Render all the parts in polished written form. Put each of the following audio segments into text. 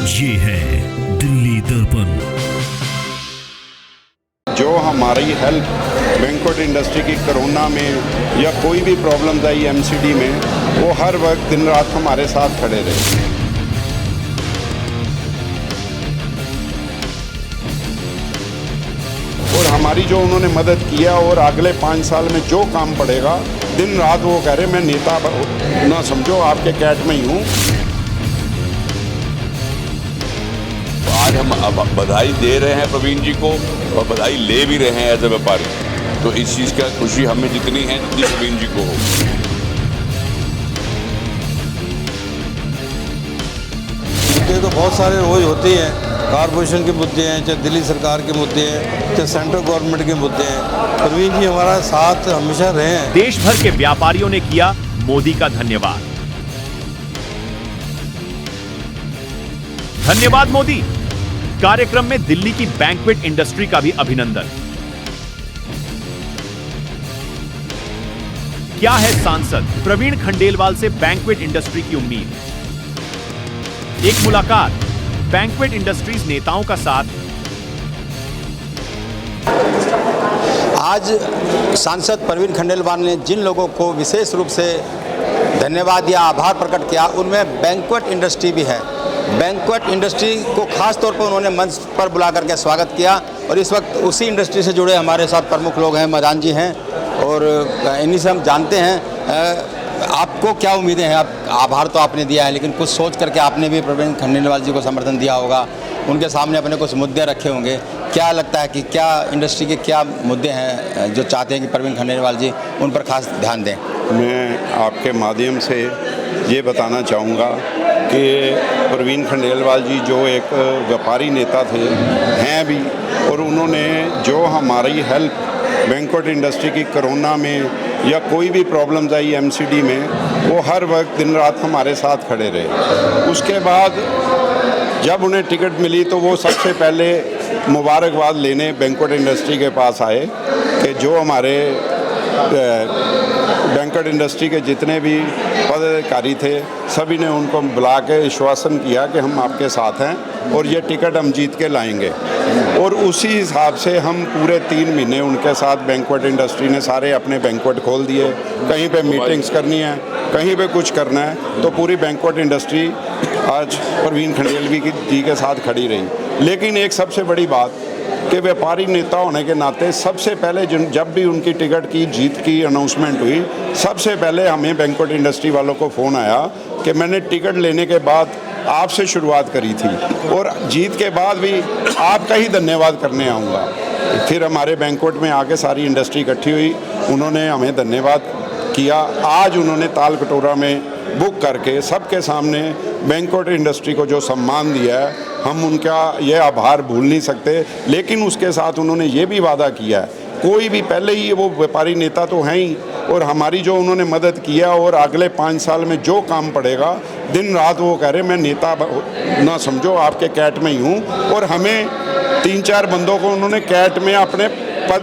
ये है दिल्ली दर्पण। जो हमारी हेल्प बैंक्वेट इंडस्ट्री की कोरोना में या कोई भी प्रॉब्लम्स आई एमसीडी में, वो हर वक्त दिन रात हमारे साथ खड़े रहे। और हमारी जो उन्होंने मदद किया, और अगले 5 साल में जो काम पड़ेगा, दिन रात वो कह रहे मैं नेता ना समझो, आपके कैट में ही हूँ। आज हम बधाई दे रहे हैं प्रवीण जी को और बधाई ले भी रहे हैं एज ए व्यापारी। तो इस चीज़ का खुशी हमें जितनी है जितनी प्रवीण जी को हो। मुद्दे तो बहुत सारे रोज होते हैं, कारपोरेशन के मुद्दे हैं, चाहे दिल्ली सरकार के मुद्दे हैं, चाहे सेंट्रल गवर्नमेंट के मुद्दे हैं। प्रवीण जी हमारा साथ हमेशा रहे हैं। देश भर के व्यापारियों ने किया मोदी का धन्यवाद। धन्यवाद मोदी। कार्यक्रम में दिल्ली की बैंक्वेट इंडस्ट्री का भी अभिनंदन। क्या है सांसद प्रवीण खंडेलवाल से बैंक्वेट इंडस्ट्री की उम्मीद? एक मुलाकात, बैंक्वेट इंडस्ट्रीज नेताओं का साथ। आज सांसद प्रवीण खंडेलवाल ने जिन लोगों को विशेष रूप से धन्यवाद या आभार प्रकट किया, उनमें बैंक्वेट इंडस्ट्री भी है। बैंक्वेट इंडस्ट्री को खास तौर पर उन्होंने मंच पर बुला करके स्वागत किया, और इस वक्त उसी इंडस्ट्री से जुड़े हमारे साथ प्रमुख लोग हैं, मदान जी हैं, और इन्हीं से हम जानते हैं आपको क्या उम्मीदें हैं। आप आभार तो आपने दिया है, लेकिन कुछ सोच करके आपने भी प्रवीण खंडेलवाल जी को समर्थन दिया होगा, उनके सामने अपने कुछ मुद्दे रखे होंगे। क्या लगता है कि क्या इंडस्ट्री के क्या मुद्दे हैं जो चाहते हैं कि प्रवीण खंडेलवाल जी उन पर खास ध्यान दें? मैं आपके माध्यम से ये बताना चाहूँगा कि प्रवीण खंडेलवाल जी जो एक व्यापारी नेता थे, हैं भी, और उन्होंने जो हमारी हेल्प बैंक्वेट इंडस्ट्री की कोरोना में या कोई भी प्रॉब्लम्स आई एमसीडी में, वो हर वक्त दिन रात हमारे साथ खड़े रहे। उसके बाद जब उन्हें टिकट मिली तो वो सबसे पहले मुबारकबाद लेने बैंक्वेट इंडस्ट्री के पास आए कि जो हमारे बैंक्वेट इंडस्ट्री के जितने भी पदाधिकारी थे, सभी ने उनको बुला के आश्वासन किया कि हम आपके साथ हैं और ये टिकट हम जीत के लाएंगे। और उसी हिसाब से हम पूरे 3 महीने उनके साथ बैंक्वेट इंडस्ट्री ने सारे अपने बैंक्वेट खोल दिए। कहीं पे मीटिंग्स करनी है, कहीं पे कुछ करना है, तो पूरी बैंक्वेट इंडस्ट्री आज प्रवीण खंडेलवाल जी के साथ खड़ी रही। लेकिन एक सबसे बड़ी बात कि व्यापारी नेता होने के नाते सबसे पहले जब भी उनकी टिकट की जीत की अनाउंसमेंट हुई, सबसे पहले हमें बैंक्वेट इंडस्ट्री वालों को फ़ोन आया कि मैंने टिकट लेने के बाद आपसे शुरुआत करी थी और जीत के बाद भी आपका ही धन्यवाद करने आऊँगा। फिर हमारे बैंक्वेट में आके सारी इंडस्ट्री इकट्ठी हुई, उन्होंने हमें धन्यवाद किया। आज उन्होंने ताल कटोरा में बुक करके सबके सामने बैंक्वेट इंडस्ट्री को जो सम्मान दिया है, हम उनका ये आभार भूल नहीं सकते। लेकिन उसके साथ उन्होंने ये भी वादा किया है, कोई भी पहले ही वो व्यापारी नेता तो हैं ही, और हमारी जो उन्होंने मदद किया, और अगले 5 साल में जो काम पड़ेगा, दिन रात वो कह रहे मैं नेता ना समझो, आपके कैट में ही हूँ। और हमें 3-4 बंदों को उन्होंने कैट में अपने पद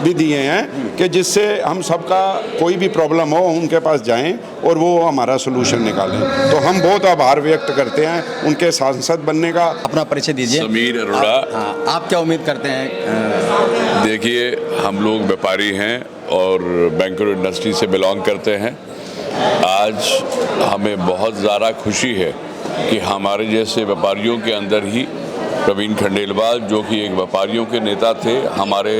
भी दिए हैं कि जिससे हम सबका कोई भी प्रॉब्लम हो उनके पास जाएं और वो हमारा सोल्यूशन निकालें। तो हम बहुत आभार व्यक्त करते हैं उनके सांसद बनने का। अपना परिचय दीजिए। समीर अरोड़ा। आप क्या उम्मीद करते हैं? देखिए, हम लोग व्यापारी हैं और बैंक्वेट इंडस्ट्री से बिलोंग करते हैं। आज हमें बहुत ज़्यादा खुशी है कि हमारे जैसे व्यापारियों के अंदर ही प्रवीण खंडेलवाल, जो कि एक व्यापारियों के नेता थे, हमारे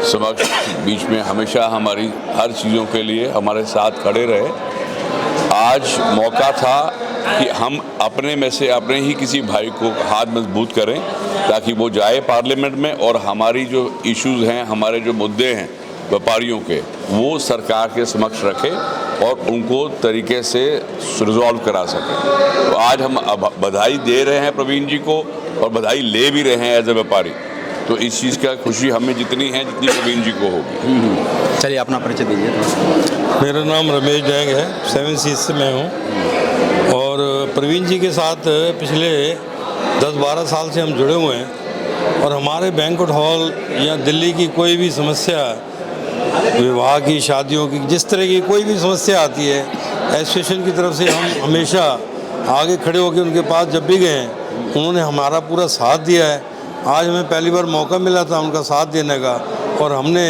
समक्ष बीच में हमेशा हमारी हर चीज़ों के लिए हमारे साथ खड़े रहे। आज मौका था कि हम अपने में से अपने ही किसी भाई को हाथ मजबूत करें ताकि वो जाए पार्लियामेंट में और हमारी जो इश्यूज़ हैं, हमारे जो मुद्दे हैं व्यापारियों के, वो सरकार के समक्ष रखे और उनको तरीके से रिजॉल्व करा सकें। तो आज हम बधाई दे रहे हैं प्रवीण जी को और बधाई ले भी रहे हैं एज ए व्यापारी। तो इस चीज़ का खुशी हमें जितनी है जितनी प्रवीण जी को होगी। चलिए अपना परिचय दीजिए। मेरा नाम रमेश जैंग है, 7 सीट से मैं हूँ, और प्रवीण जी के साथ पिछले 10-12 साल से हम जुड़े हुए हैं। और हमारे बैंक्वेट हॉल या दिल्ली की कोई भी समस्या, विवाह की, शादियों की, जिस तरह की कोई भी समस्या आती है, एसोसिएशन की तरफ से हम हमेशा आगे खड़े होकर उनके पास जब भी गए हैं उन्होंने हमारा पूरा साथ दिया है। आज हमें पहली बार मौका मिला था उनका साथ देने का, और हमने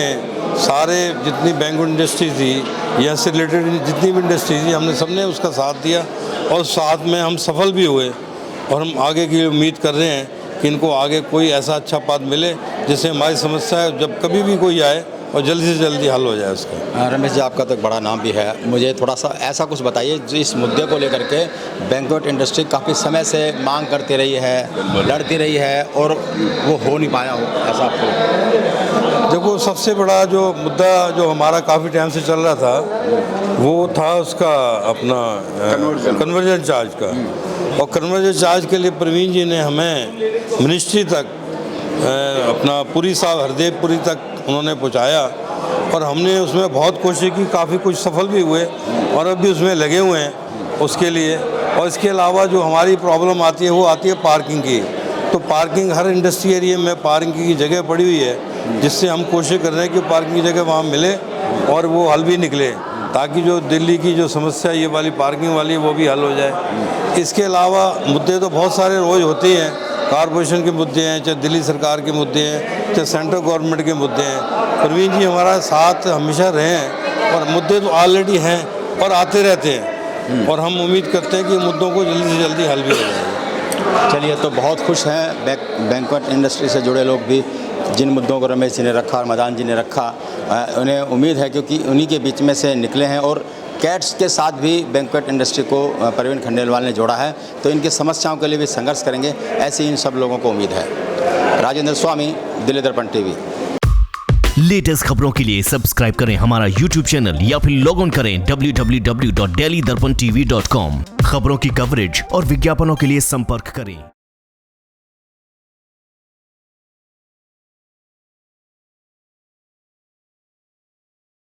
सारे जितनी बैंकिंग इंडस्ट्री थी या से रिलेटेड जितनी भी इंडस्ट्री थी, हमने सबने उसका साथ दिया और साथ में हम सफल भी हुए। और हम आगे की उम्मीद कर रहे हैं कि इनको आगे कोई ऐसा अच्छा पद मिले जिससे हमारी समस्या जब कभी भी कोई आए और जल्दी से जल्दी हल हो जाए उसका। रमेश जी, आपका तो एक बड़ा नाम भी है, मुझे थोड़ा सा ऐसा कुछ बताइए जो इस मुद्दे को लेकर के बैंक्वेट इंडस्ट्री काफ़ी समय से मांग करती रही है, लड़ती रही है और वो हो नहीं पाया हो, ऐसा आपको? देखो, सबसे बड़ा जो मुद्दा जो हमारा काफ़ी टाइम से चल रहा था वो था उसका अपना कन्वर्जन चार्ज का। और कन्वर्जन चार्ज के लिए प्रवीण जी ने हमें मिनिस्ट्री तक अपना पुरी साहब हरदेवपुरी तक उन्होंने पहुंचाया, और हमने उसमें बहुत कोशिश की, काफ़ी कुछ सफल भी हुए और अब भी उसमें लगे हुए हैं उसके लिए। और इसके अलावा जो हमारी प्रॉब्लम आती है वो आती है पार्किंग की। तो पार्किंग हर इंडस्ट्री एरिया में पार्किंग की जगह पड़ी हुई है, जिससे हम कोशिश कर रहे हैं कि पार्किंग की जगह वहाँ मिले और वो हल भी निकले, ताकि जो दिल्ली की जो समस्या ये वाली पार्किंग वाली है वो भी हल हो जाए। इसके अलावा मुद्दे तो बहुत सारे रोज़ होते हैं, कॉरपोरेशन के मुद्दे हैं, चाहे दिल्ली सरकार के मुद्दे हैं, चाहे सेंट्रल गवर्नमेंट के मुद्दे हैं। प्रवीण जी हमारा साथ हमेशा रहे हैं और मुद्दे तो ऑलरेडी हैं और आते रहते हैं, और हम उम्मीद करते हैं कि मुद्दों को जल्दी से जल्दी हल भी हो जाएगा। चलिए, तो बहुत खुश हैं बैंक्वेट इंडस्ट्री से जुड़े लोग भी, जिन मुद्दों को रमेश जी ने रखा और मदान जी ने रखा, उन्हें उम्मीद है क्योंकि उन्हीं के बीच में से निकले हैं। और कैट्स के साथ भी बैंक्वेट इंडस्ट्री को प्रवीण खंडेलवाल ने जोड़ा है, तो इनकी समस्याओं के लिए भी संघर्ष करेंगे, ऐसी इन सब लोगों को उम्मीद है। राजेंद्र स्वामी, दिल्ली दर्पण टीवी। लेटेस्ट खबरों के लिए सब्सक्राइब करें हमारा यूट्यूब चैनल या फिर लॉग ऑन करें www.delhidarpantv.com। खबरों की कवरेज और विज्ञापनों के लिए संपर्क करें।